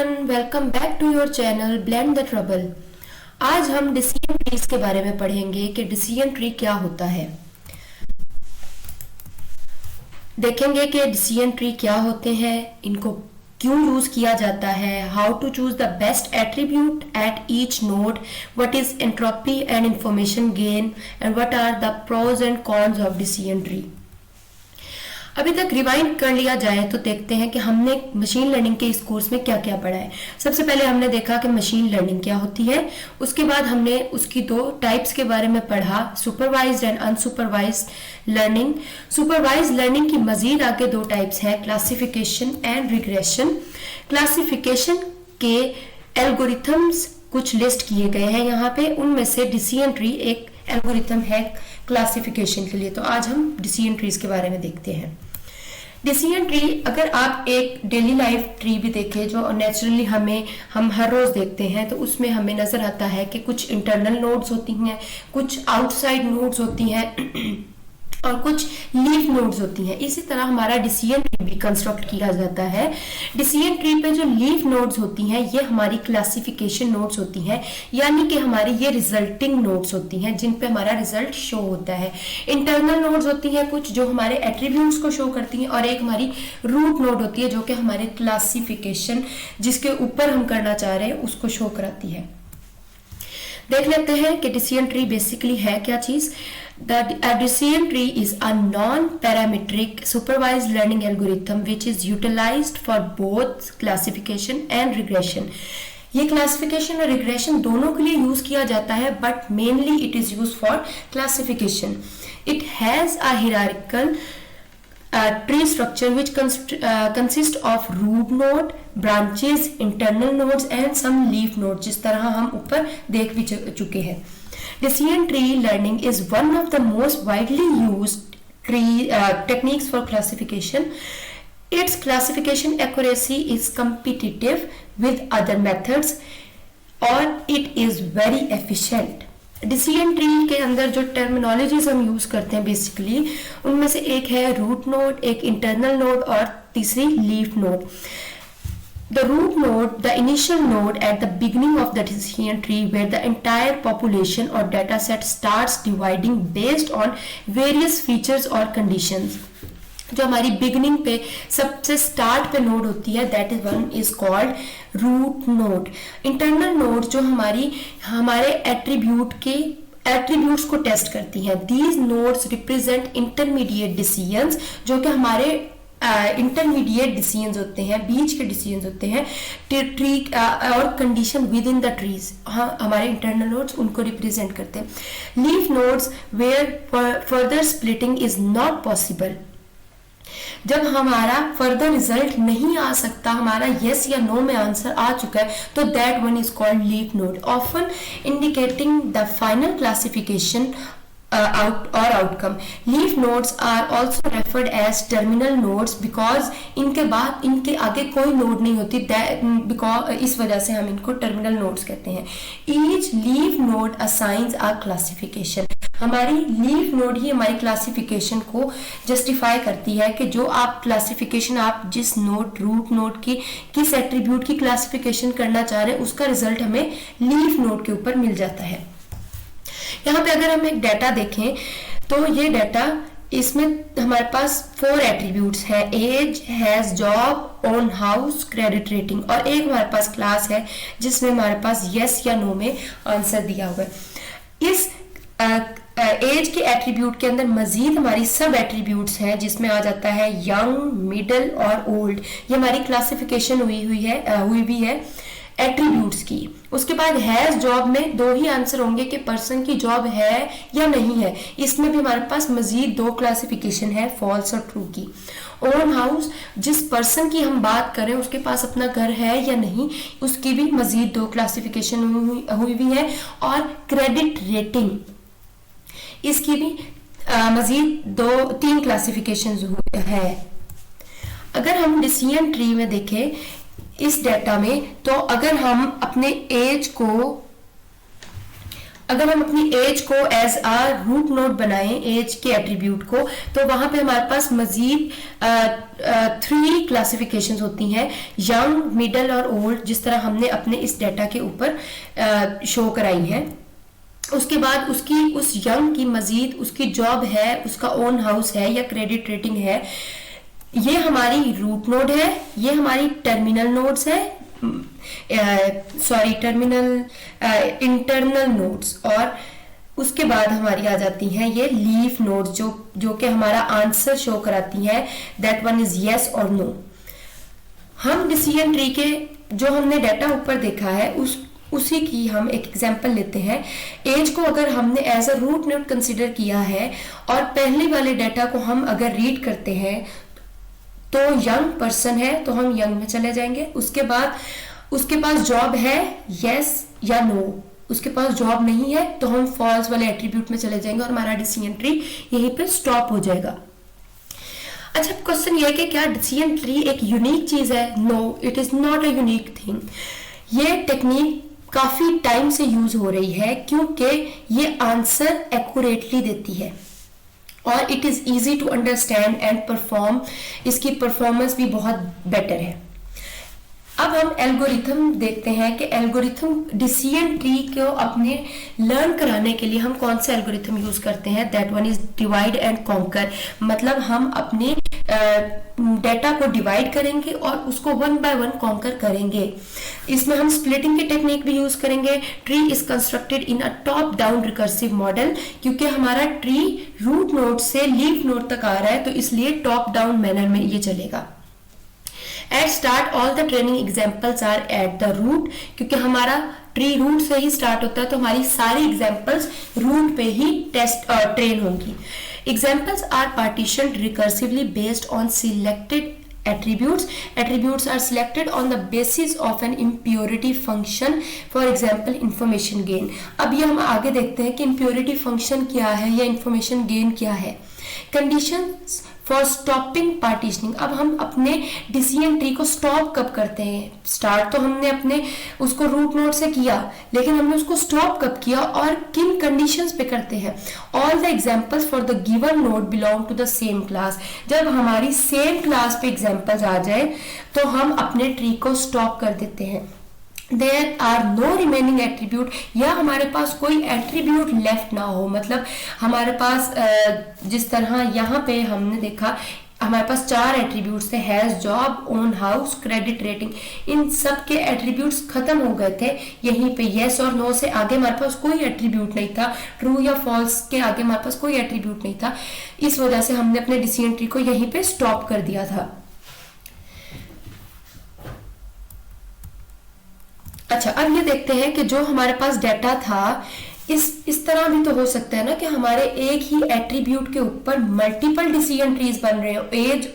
Everyone, welcome back to your channel blend the trouble. आज हम decision trees के बारे में पढ़ेंगे कि डिसीजन ट्री क्या होता है। देखेंगे कि डिसीजन ट्री क्या होते हैं, इनको क्यों यूज किया जाता है, how to choose the best attribute at each node, what is entropy and information gain and what are the pros and cons of decision tree. अभी तक रिवाइंड कर लिया जाए तो देखते हैं कि हमने मशीन लर्निंग के इस कोर्स में क्या क्या पढ़ा है। सबसे पहले हमने देखा कि मशीन लर्निंग क्या होती है, उसके बाद हमने उसकी दो टाइप्स के बारे में पढ़ा, supervised and unsupervised learning. Supervised learning की मजीद आगे दो टाइप्स हैं, क्लासिफिकेशन एंड रिग्रेशन। क्लासिफिकेशन के एल्गोरिथम्स कुछ लिस्ट किए गए हैं यहाँ पे, उनमें से डिसीजन ट्री एक एल्गोरिथम है क्लासिफिकेशन के लिए। तो आज हम डिसीजन ट्रीज के बारे में देखते हैं। डिसीजन ट्री, अगर आप एक डेली लाइफ ट्री भी देखें जो नेचुरली हम हर रोज देखते हैं, तो उसमें हमें नजर आता है कि कुछ इंटरनल नोड्स होती हैं, कुछ आउटसाइड नोड्स होती हैं और कुछ लीफ नोड्स होती हैं। इसी तरह हमारा डिसीजन ट्री भी कंस्ट्रक्ट किया जाता है। डिसीजन ट्री पे जो लीफ नोड्स होती हैं ये हमारी क्लासिफिकेशन नोड्स होती हैं, यानी कि हमारी ये रिजल्टिंग नोड्स होती हैं जिन पे हमारा रिजल्ट शो होता है। इंटरनल नोड्स होती हैं कुछ जो हमारे एट्रीब्यूट्स को शो करती हैं, और एक हमारी रूट नोड होती है जो कि हमारे क्लासिफिकेशन जिसके ऊपर हम करना चाह रहे हैं उसको शो कराती है। देख लेते हैं कि डिसीजन ट्री बेसिकली है क्या चीज। A decision tree is a non-parametric supervised learning algorithm which is utilized for both classification and regression. ये क्लासिफिकेशन और रिग्रेशन दोनों के लिए यूज किया जाता है, but mainly it is use for classification. It has a hierarchical tree structure which consist of root node, branches, internal nodes and some leaf nodes, जिस तरह हम ऊपर देख भी चुके हैं। Decision tree learning is one of the most widely used techniques for classification. Its classification accuracy is competitive with other methods और it is very efficient. Decision tree के अंदर जो टर्मिनोलॉजीज हम यूज करते हैं बेसिकली उनमें से एक है रूट नोड, एक इंटरनल नोड और तीसरी leaf node. The root node, the initial node at the beginning of the decision tree where the entire population or data set starts dividing based on various features or conditions. जो हमारी beginning पे सबसे start पे node होती है, that is one is called root node. Internal node जो हमारे attributes को टेस्ट करती हैं। These nodes represent intermediate decisions, जो कि हमारे इंटरमीडिएट डिसीजंस होते हैं, बीच के डिसीजंस होते हैं, ट्री और condition within the trees. हाँ, हमारे इंटरनल नोड्स उनको रिप्रेजेंट करते हैं। Leaf nodes where further splitting is not possible. जब हमारा फर्दर रिजल्ट नहीं आ सकता, हमारा यस या नो में आंसर आ चुका है, तो that one is called leaf node, often indicating the final classification outcome. Leaf nodes are also referred as terminal nodes because इनके आगे कोई नोड नहीं होती, इस वजह से हम इनको टर्मिनल नोड्स कहते हैं। Each leaf node assigns a classification. हमारी लीफ नोड ही हमारी क्लासिफिकेशन को जस्टिफाई करती है कि जो आप क्लासिफिकेशन, आप जिस नोड, रूट नोड की किस एट्रीब्यूट की क्लासिफिकेशन करना चाह रहे हैं उसका रिजल्ट हमें लीफ नोड के ऊपर मिल जाता है। यहाँ पे अगर हम एक डाटा देखें तो ये डाटा, इसमें हमारे पास 4 एट्रीब्यूट्स हैं, age, has, job, own house, credit rating, और एक हमारे पास क्लास है जिसमें हमारे पास यस या नो में आंसर दिया हुआ है। इस एज के एट्रीब्यूट के अंदर मजीद हमारी सब एट्रीब्यूट्स हैं जिसमें आ जाता है यंग, मिडिल और ओल्ड। ये हमारी क्लासिफिकेशन हुई भी है एट्रीब्यूट्स की। उसके बाद हैज, जॉब में 2 ही आंसर होंगे कि पर्सन की जॉब है या नहीं है। इसमें भी हमारे पास मजीद 2 क्लासिफिकेशन है, फॉल्स और ट्रू की। ओन हाउस, जिस पर्सन की हम बात करें उसके पास अपना घर है या नहीं, उसकी भी मजीद 2 क्लासिफिकेशन हुई भी है। और क्रेडिट रेटिंग, इसकी भी मजीद 2-3 क्लासिफिकेशन है। अगर हम डिसीजन ट्री में देखें इस डेटा में, तो अगर हम अपने एज को अगर हम अपनी एज को एज अ रूट नोड बनाएं, एज के एट्रीब्यूट को, तो वहां पे हमारे पास मजीद 3 क्लासिफिकेशंस होती हैं, यंग, मिडल और ओल्ड, जिस तरह हमने अपने इस डाटा के ऊपर शो कराई हैं। उसके बाद उसकी उस यंग की मजीद उसकी जॉब है, उसका ओन हाउस है या क्रेडिट रेटिंग है, ये हमारी रूट नोड है, ये हमारी टर्मिनल नोड्स है, इंटरनल नोड्स, और उसके बाद हमारी आ जाती हैं ये लीफ नोड्स, जो कि हमारा आंसर शो कराती है, दैट वन इज यस और नो। हम डिसीजन ट्री के जो हमने डाटा ऊपर देखा है उसी की हम एक एग्जांपल लेते हैं। एज को अगर हमने as a root node consider किया है और पहले वाले डाटा को हम अगर रीड करते हैं तो यंग पर्सन है तो हम यंग में चले जाएंगे। उसके बाद उसके पास जॉब है, यस या नो, उसके पास जॉब नहीं है तो हम फॉल्स वाले एट्रीब्यूट में चले जाएंगे और हमारा डिसीजन ट्री यहीं पे स्टॉप हो जाएगा। अच्छा, क्वेश्चन ये है कि क्या डिसीजन ट्री एक यूनिक चीज है? No, it is not a unique thing. ये टेक्निक काफी टाइम से यूज हो रही है क्योंकि ये आंसर एक्यूरेटली देती है और it is easy to understand and perform, इसकी परफॉर्मेंस भी बहुत बेटर है। अब हम एल्गोरिथम देखते हैं कि एल्गोरिथम डिसीजन ट्री को अपने लर्न कराने के लिए हम कौन सा एल्गोरिथम यूज करते हैं। That one is divide and conquer, मतलब हम अपने डेटा को डिवाइड करेंगे और उसको 1 by 1 कॉन्कर करेंगे। इसमें हम स्प्लिटिंग की टेक्निक भी यूज करेंगे। Tree is constructed in a top down recursive model, क्योंकि हमारा ट्री रूट नोड से लीफ नोड तक आ रहा है तो इसलिए टॉप डाउन मैनर में ये चलेगा। At start all the training examples are at the root, क्योंकि हमारा ट्री रूट से ही स्टार्ट होता है तो हमारी सारी एग्जाम्पल्स रूट पे ही टेस्ट ट्रेन होंगी। Examples are partitioned recursively based on selected attributes. Attributes are selected on the basis of an impurity function. For example, information gain. अब ये हम आगे देखते हैं कि impurity function क्या है या information gain क्या है। Conditions for stopping partitioning. अब हम अपने डिसीजन ट्री को स्टॉप कब करते हैं? स्टार्ट तो हमने अपने उसको रूट नोड से किया, लेकिन हमने उसको स्टॉप कब किया और किन कंडीशंस पे करते हैं? All the examples for the given node belong to the same class. जब हमारी सेम क्लास पे एग्जांपल्स आ जाए तो हम अपने ट्री को स्टॉप कर देते हैं। There are no remaining attribute, या हमारे पास कोई एट्रीब्यूट लेफ्ट ना हो, मतलब हमारे पास जिस तरह यहाँ पे हमने देखा हमारे पास 4 एट्रीब्यूट्स थे, has, job, own house, credit rating. इन सब के एट्रीब्यूट्स खत्म हो गए थे। यहीं पे यस और नो से आगे हमारे पास कोई एट्रीब्यूट नहीं था, ट्रू या फॉल्स के आगे हमारे पास कोई एट्रीब्यूट नहीं था। इस वजह से हमने अपने डिसीजन ट्री को यहीं पे स्टॉप कर दिया था। अच्छा, अब ये देखते हैं कि जो हमारे पास डाटा था इस तरह भी तो हो सकता है ना कि हमारे एक ही एट्रीब्यूट के ऊपर मल्टीपल डिसीजन ट्रीज बन रहे हो। एज,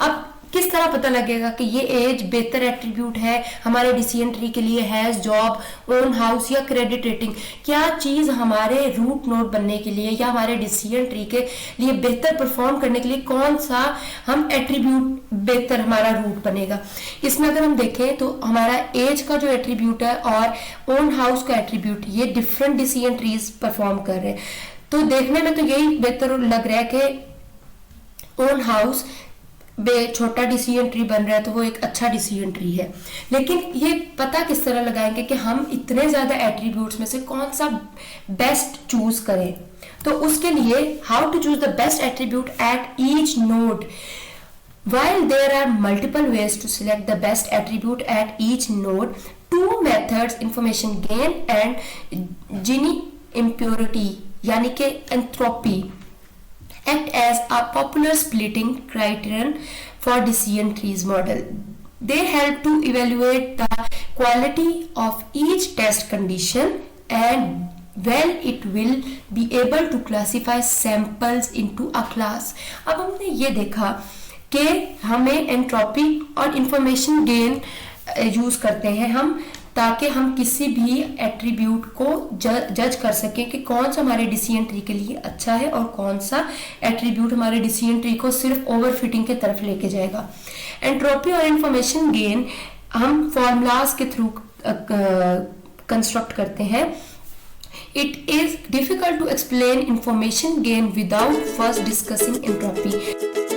अब किस तरह पता लगेगा कि ये एज बेहतर एट्रीब्यूट है हमारे डिसीजन ट्री के लिए? हैज, जॉब, ओन हाउस या क्रेडिट रेटिंग, क्या चीज हमारे रूट नोड बनने के लिए या हमारे डिसीजन ट्री के लिए बेहतर परफॉर्म करने के लिए कौन सा हम एट्रीब्यूट बेहतर हमारा रूट बनेगा? इसमें अगर हम देखें तो हमारा एज का जो एट्रीब्यूट है और ओन हाउस का एट्रीब्यूट, ये डिफरेंट डिसीजन ट्रीज परफॉर्म कर रहे हैं। तो देखने में तो यही बेहतर लग रहा है कि ओन हाउस छोटा डिसीजन ट्री बन रहा है तो वो एक अच्छा डिसीजन ट्री है। लेकिन ये पता किस तरह लगाएंगे कि हम इतने ज्यादा एट्रीब्यूट्स में से कौन सा बेस्ट चूज करें? तो उसके लिए how to choose the best attribute at each node. While there are multiple ways to select the best attribute at each node, 2 methods, information gain and Gini impurity, यानी कि entropy, act as a popular splitting criterion for decision trees model. They help to evaluate the quality of each test condition and well it will be able to classify samples into a class. अब हमने ये देखा कि हमें entropy और information gain use करते हैं हम, ताकि हम किसी भी एट्रीब्यूट को जज कर सकें कि कौन सा हमारे डिसीजन ट्री के लिए अच्छा है और कौन सा एट्रीब्यूट हमारे डिसीजन ट्री को सिर्फ ओवरफिटिंग की तरफ लेके जाएगा। एंट्रोपी और इंफॉर्मेशन गेन हम फॉर्मूलाज के थ्रू कंस्ट्रक्ट करते हैं। It is difficult to explain information gain without first discussing entropy.